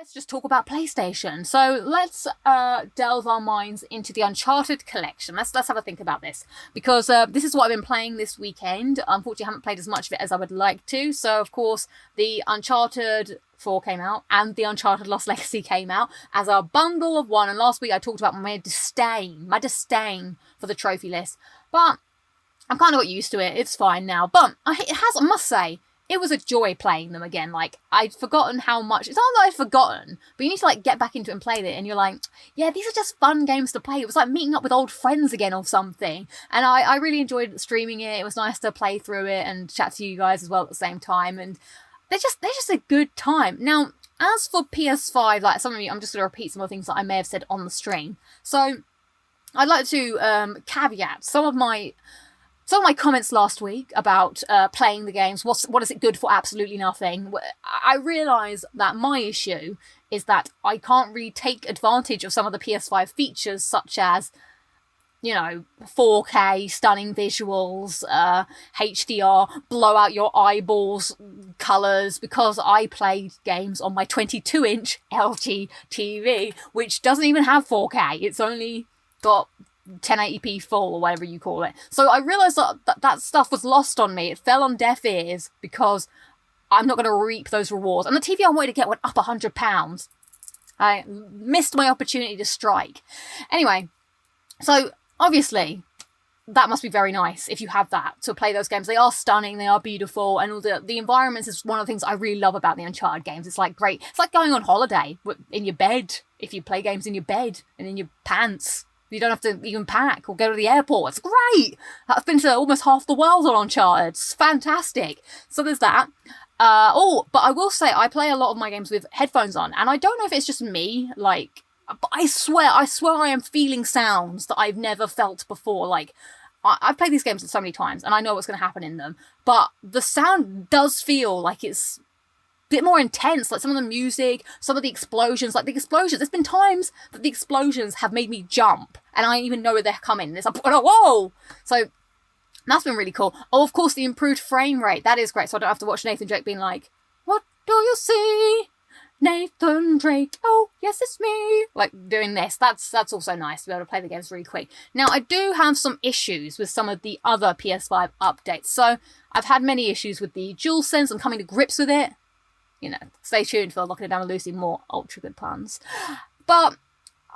Let's just talk about PlayStation. So let's delve our minds into the Uncharted collection. Let's have a think about this, because this is what I've been playing this weekend. Unfortunately, I haven't played as much of it as I would like to. So, of course, the Uncharted 4 came out and the Uncharted Lost Legacy came out as a bundle of one. And last week I talked about my disdain for the trophy list. But I've kind of got used to it. It's fine now. But I must say, it was a joy playing them again. Like, I'd forgotten how much... It's not that I'd forgotten, but you need to, like, get back into it and play it. And you're like, yeah, these are just fun games to play. It was like meeting up with old friends again or something. And I really enjoyed streaming it. It was nice to play through it and chat to you guys as well at the same time. And they're just a good time. Now, as for PS5, like, some of you... I'm just going to repeat some of the things that I may have said on the stream. So, I'd like to caveat some of my comments last week about playing the games. What is it good for? Absolutely nothing. I realise that my issue is that I can't really take advantage of some of the PS5 features, such as, you know, 4K, stunning visuals, HDR, blow out your eyeballs colours, because I played games on my 22-inch LG TV, which doesn't even have 4K. It's only got 1080p full, or whatever you call it. So I realised that stuff was lost on me. It fell on deaf ears because I'm not going to reap those rewards. And the TV I wanted to get went up £100. I missed my opportunity to strike. Anyway, so obviously that must be very nice if you have that to play those games. They are stunning, they are beautiful, and all the environments is one of the things I really love about the Uncharted games. It's like great. It's like going on holiday in your bed, if you play games in your bed and in your pants. You don't have to even pack or go to the airport. It's great. I've been to almost half the world on Uncharted. It's fantastic. So there's that. But I will say I play a lot of my games with headphones on, and I don't know if it's just me, like, but I swear I am feeling sounds that I've never felt before. Like, I've played these games so many times, and I know what's going to happen in them, but the sound does feel like it's bit more intense. Like some of the music, some of the explosions, there's been times that the explosions have made me jump and I even know where they're coming. It's like, whoa! So that's been really cool. Oh, of course, the improved frame rate. That is great. So I don't have to watch Nathan Drake being like, what do you see? Nathan Drake. Oh, yes, it's me. Like doing this. That's also nice to be able to play the games really quick. Now, I do have some issues with some of the other PS5 updates. So I've had many issues with the DualSense. I'm coming to grips with it. You know, stay tuned for Locking It Down with Lucy, more ultra good puns. But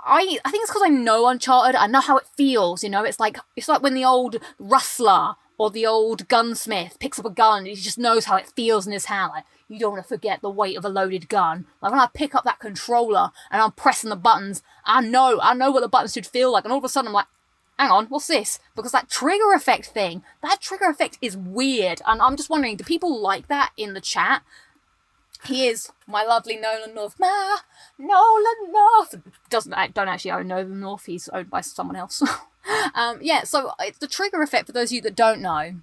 I think it's because I know Uncharted. I know how it feels, you know. It's like when the old rustler or the old gunsmith picks up a gun and he just knows how it feels in his hand. Like, you don't want to forget the weight of a loaded gun. Like when I pick up that controller and I'm pressing the buttons, I know what the buttons should feel like. And all of a sudden I'm like, hang on, what's this? Because that trigger effect is weird. And I'm just wondering, do people like that in the chat? He is my lovely Nolan North. Nolan North. Don't actually own Nolan North. He's owned by someone else. Yeah, so it's the trigger effect, for those of you that don't know.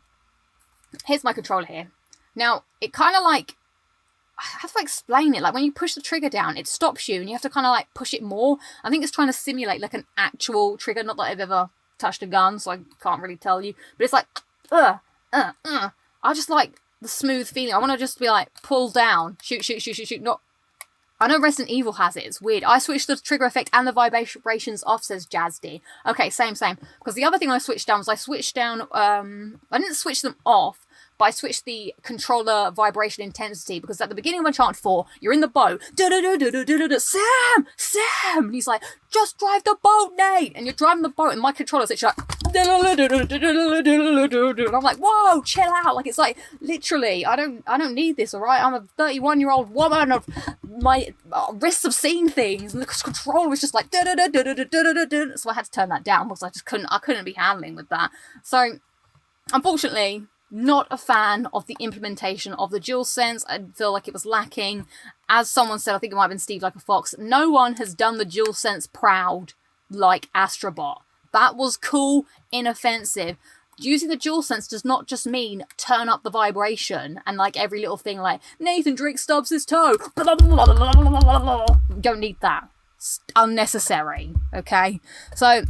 Here's my controller here. Now, it kind of like... How do I explain it? Like, when you push the trigger down, it stops you, and you have to kind of like push it more. I think it's trying to simulate like an actual trigger. Not that I've ever touched a gun, so I can't really tell you. But it's like... I just like... the smooth feeling. I want to just be like, pull down, shoot. Not. I know Resident Evil has it. It's weird. I switched the trigger effect and the vibrations off, says Jazz-D. Okay, same. Because the other thing I switched down was I didn't switch them off, but I switched the controller vibration intensity, because at the beginning of Uncharted 4, you're in the boat. Sam! And he's like, just drive the boat, Nate! And you're driving the boat, and my controller's literally like... And I'm like, whoa, chill out. Like, it's like, literally, I don't need this, alright? I'm a 31-year-old woman. My wrists have seen things, and the controller was just like... So I had to turn that down, because I couldn't be handling with that. So, unfortunately... not a fan of the implementation of the DualSense. I feel like it was lacking. As someone said, I think it might have been Steve Like a Fox, no one has done the DualSense proud like Astrobot. That was cool, inoffensive. Using the DualSense does not just mean turn up the vibration and like every little thing like Nathan Drake stubs his toe. Don't need that. It's unnecessary, okay? So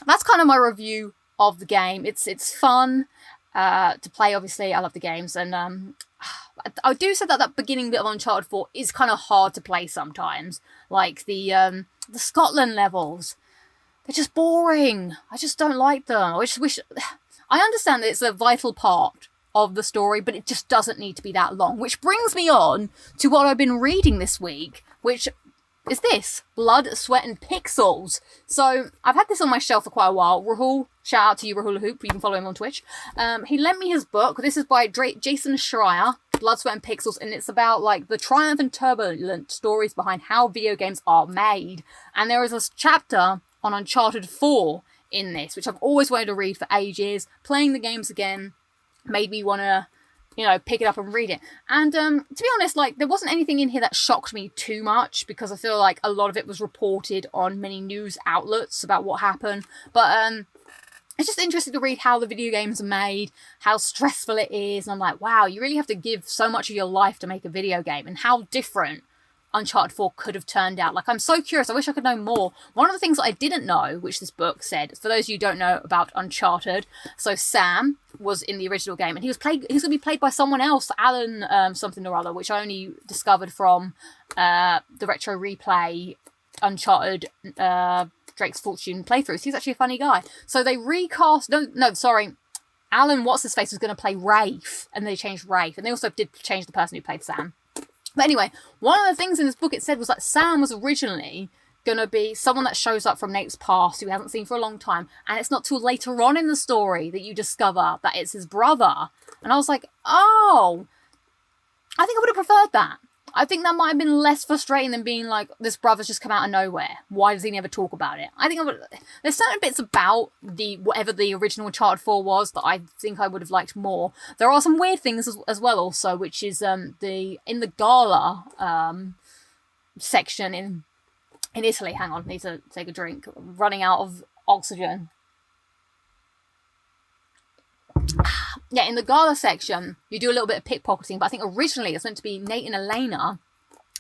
that's kind of my review of the game. It's fun. To play, obviously. I love the games, and I do say that that beginning bit of Uncharted 4 is kind of hard to play sometimes. Like the Scotland levels, they're just boring. I just don't like them. I just wish... I understand that it's a vital part of the story, but it just doesn't need to be that long. Which brings me on to what I've been reading this week, which is this, Blood, Sweat and Pixels. So I've had this on my shelf for quite a while. Rahul, shout out to you, Rahul Hoop, you can follow him on Twitch. He lent me his book. This is by Jason Schreier, Blood, Sweat and Pixels, and it's about like the triumph and turbulent stories behind how video games are made. And there is a chapter on Uncharted 4 in this, which I've always wanted to read for ages. Playing the games again made me want to, you know, pick it up and read it. And to be honest, like, there wasn't anything in here that shocked me too much, because I feel like a lot of it was reported on many news outlets about what happened. But it's just interesting to read how the video games are made, how stressful it is, and I'm like, wow, you really have to give so much of your life to make a video game, and how different Uncharted 4 could have turned out. Like, I'm so curious. I wish I could know more. One of the things that I didn't know, which this book said, for those of you who don't know about Uncharted, so Sam was in the original game, and he was going to be played by someone else, Alan something or other, which I only discovered from the Retro Replay Uncharted Drake's Fortune playthroughs. He's actually a funny guy. So they recast... No, sorry. Alan What's-His-Face was going to play Rafe, and they changed Rafe. And they also did change the person who played Sam. But anyway, one of the things in this book it said was that Sam was originally going to be someone that shows up from Nate's past who we haven't seen for a long time. And it's not till later on in the story that you discover that it's his brother. And I was like, oh, I think I would have preferred that. I think that might have been less frustrating than being like, this brother's just come out of nowhere. Why does he never talk about it? I think there's certain bits about whatever the original Uncharted 4 was that I think I would have liked more. There are some weird things as well also, which is in the gala section in Italy. Hang on, need to take a drink. Running out of oxygen. Yeah, in the gala section, you do a little bit of pickpocketing, but I think originally it's meant to be Nate and Elena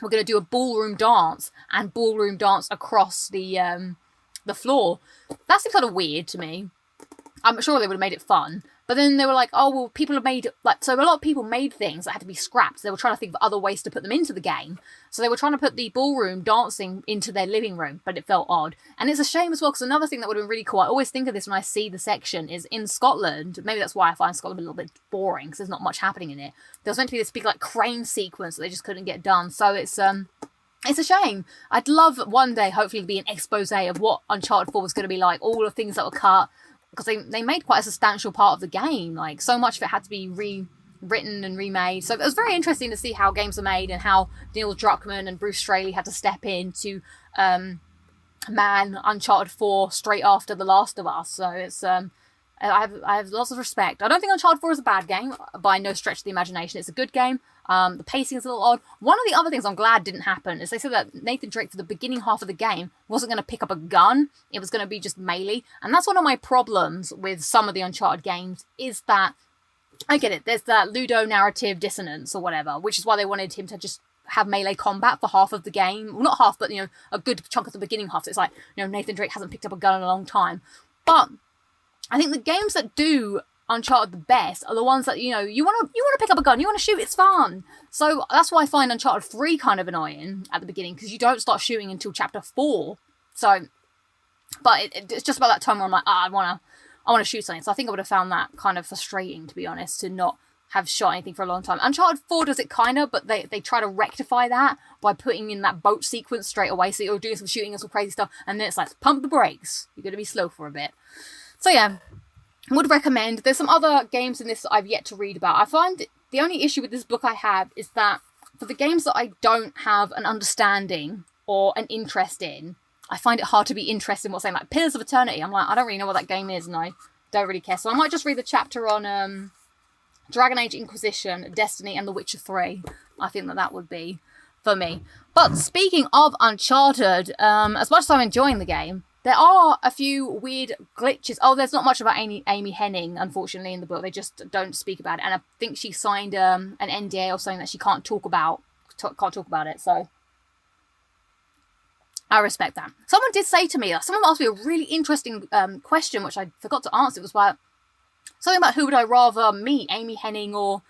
were going to do a ballroom dance and ballroom dance across the floor. That seems kind of weird to me. I'm sure they would have made it fun. But then they were like, oh, well, people have made... So a lot of people made things that had to be scrapped. They were trying to think of other ways to put them into the game. So they were trying to put the ballroom dancing into their living room, but it felt odd. And it's a shame as well, because another thing that would have been really cool, I always think of this when I see the section, is in Scotland. Maybe that's why I find Scotland a little bit boring, because there's not much happening in it. There was meant to be this big, like, crane sequence that they just couldn't get done. So it's a shame. I'd love one day, hopefully, to be an expose of what Uncharted 4 was going to be like, all the things that were cut, because they made quite a substantial part of the game. Like, so much of it had to be rewritten and remade. So it was very interesting to see how games are made and how Neil Druckmann and Bruce Straley had to step in to man Uncharted 4 straight after The Last of Us. So it's I have lots of respect. I don't think Uncharted 4 is a bad game by no stretch of the imagination. It's a good game. The pacing is a little odd. One of the other things I'm glad didn't happen is they said that Nathan Drake for the beginning half of the game wasn't going to pick up a gun. It was going to be just melee. And that's one of my problems with some of the Uncharted games, is that, I get it, there's that ludonarrative dissonance or whatever, which is why they wanted him to just have melee combat for half of the game. Well, not half, but, you know, a good chunk of the beginning half. So it's like, you know, Nathan Drake hasn't picked up a gun in a long time. But I think the games that do Uncharted the best are the ones that, you know, you want to pick up a gun, you want to shoot, it's fun. So that's why I find Uncharted 3 kind of annoying at the beginning, because you don't start shooting until chapter 4. So, but it's just about that time where I'm like, I want to shoot something. So I think I would have found that kind of frustrating, to be honest, to not have shot anything for a long time. Uncharted 4 does it kind of, but they try to rectify that by putting in that boat sequence straight away. So you're doing some shooting and some crazy stuff, and then it's like, pump the brakes. You're going to be slow for a bit. So yeah, would recommend. There's some other games in this that I've yet to read about. I find the only issue with this book I have is that for the games that I don't have an understanding or an interest in, I find it hard to be interested in what's saying, like Pillars of Eternity. I'm like, I don't really know what that game is, and I don't really care. So I might just read the chapter on Dragon Age Inquisition, Destiny, and The Witcher 3. I think that would be for me. But speaking of Uncharted, as much as I'm enjoying the game, there are a few weird glitches. Oh, there's not much about Amy Hennig, unfortunately, in the book. They just don't speak about it. And I think she signed an NDA or something that she can't talk about it. So I respect that. Someone did say to me, someone asked me a really interesting question, which I forgot to answer. It was about something about who would I rather meet, Amy Hennig or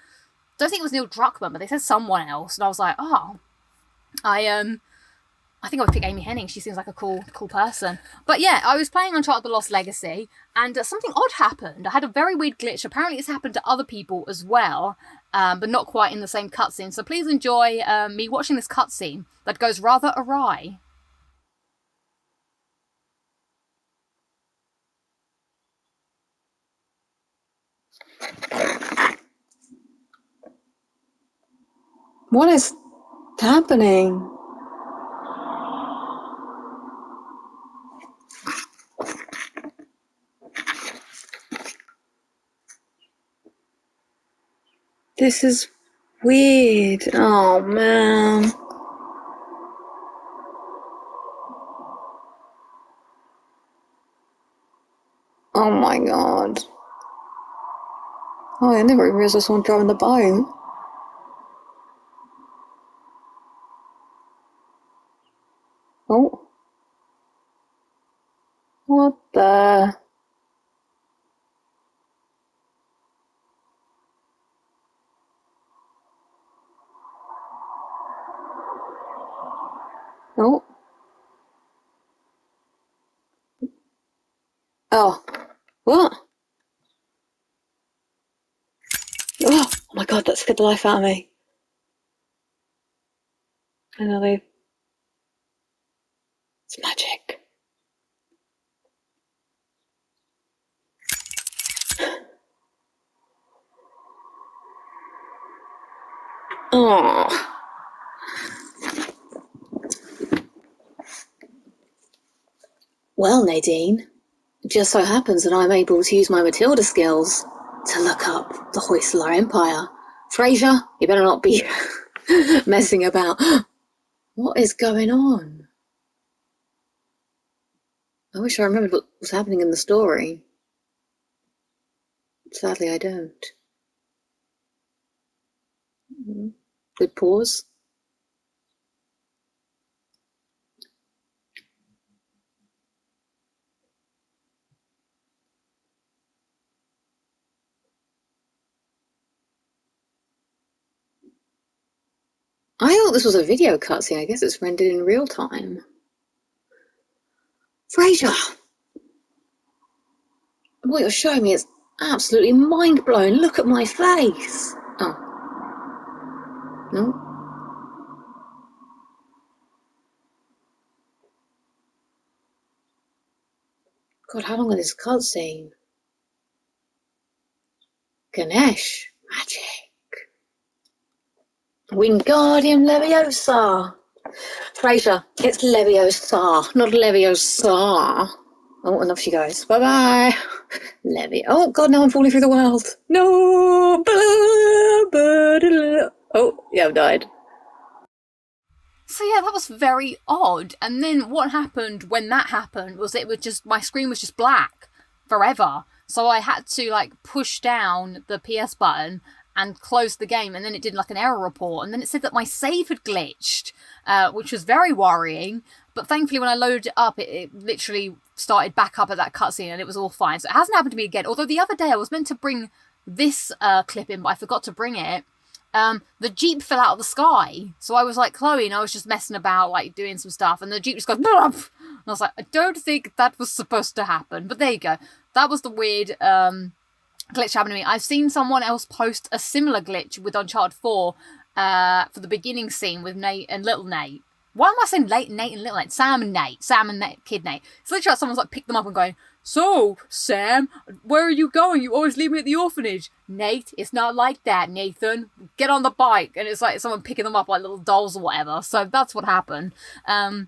don't think it was Neil Druckmann, but they said someone else, and I was like, oh, I think I would pick Amy Hennig. She seems like a cool person. But yeah, I was playing Uncharted The Lost Legacy, and something odd happened. I had a very weird glitch. Apparently it's happened to other people as well, but not quite in the same cutscene. So please enjoy me watching this cutscene that goes rather awry. What is happening? This is weird. Oh, man. Oh, my God. Oh, I never realized there's someone driving the boat. Oh. What the... Oh. Oh. What? Oh my God, that scared the life out of me. I know they... It's magic. Oh. Well, Nadine, it just so happens that I'm able to use my Matilda skills to look up the Hoysala Empire. Fraser, you better not be messing about. What is going on? I wish I remembered what was happening in the story. Sadly, I don't. Good pause. I thought this was a video cutscene. I guess it's rendered in real time. Fraser! What you're showing me is absolutely mind-blowing. Look at my face. Oh. No? God, how long is this cutscene? Ganesh. Magic. Wingardium Leviosa. Fraser, it's Leviosa, not Leviosa. Oh, and off she goes. Bye-bye. Oh, God, now I'm falling through the world. No. Oh, yeah, I've died. So yeah, that was very odd. And then what happened when that happened was it was just, my screen was just black forever. So I had to like push down the PS button and close the game, and then it did like an error report, and then it said that my save had glitched, which was very worrying. But thankfully when I loaded it up, it literally started back up at that cutscene and it was all fine. So it hasn't happened to me again. Although the other day I was meant to bring this clip in, but I forgot to bring it. The Jeep fell out of the sky. So I was like Chloe, and I was just messing about, like doing some stuff, and the Jeep just goes, and I was like, I don't think that was supposed to happen. But there you go. That was the weird glitch happened to me. I've seen someone else post a similar glitch with Uncharted 4 for the beginning scene with Nate and Little Nate. Why am I saying Nate and Little Nate? Sam and Nate, Kid Nate. It's literally like someone's like picked them up and going, so, Sam, where are you going? You always leave me at the orphanage. Nate, it's not like that, Nathan. Get on the bike. And it's like someone picking them up like little dolls or whatever. So that's what happened. So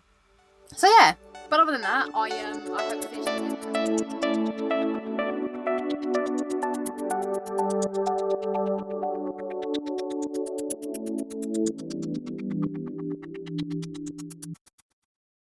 yeah. But other than that, I hope to finish the game.